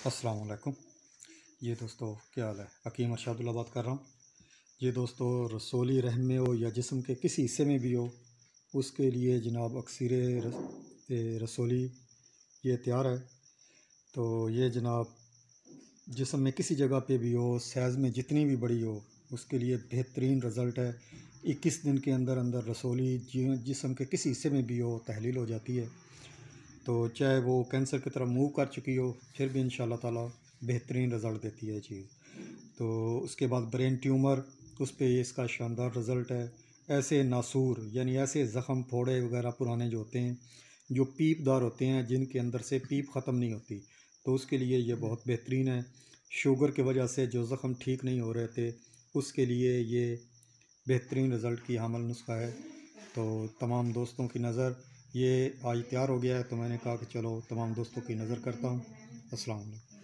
अस्सलाम वालेकुम। ये दोस्तों क्या हाल है। हकीम अरशादुल्लाह बात कर रहा हूँ। ये दोस्तों रसोली रहम में हो या जिस्म के किसी हिस्से में भी हो, उसके लिए जनाब अक्सर रसोली ये तैयार है। तो ये जनाब जिस्म में किसी जगह पे भी हो, साइज़ में जितनी भी बड़ी हो, उसके लिए बेहतरीन रिज़ल्ट है। 21 दिन के अंदर अंदर रसोली जिस्म के किसी हिस्से में भी हो तहलील हो जाती है। तो चाहे वो कैंसर की तरफ मूव कर चुकी हो, फिर भी इंशाल्लाह ताला बेहतरीन रिज़ल्ट देती है चीज़। तो उसके बाद ब्रेन ट्यूमर, उस पे इसका शानदार रिज़ल्ट है। ऐसे नासूर यानी ऐसे ज़ख़म फोड़े वगैरह पुराने जो होते हैं, जो पीपदार होते हैं, जिनके अंदर से पीप ख़त्म नहीं होती, तो उसके लिए ये बहुत बेहतरीन है। शुगर की वजह से जो ज़ख़म ठीक नहीं हो रहे थे, उसके लिए ये बेहतरीन रिज़ल्ट की हामिल नुस्खा है। तो तमाम दोस्तों की नज़र ये आज तैयार हो गया है, तो मैंने कहा कि चलो तमाम दोस्तों की नज़र करता हूँ। अस्सलाम वालेकुम।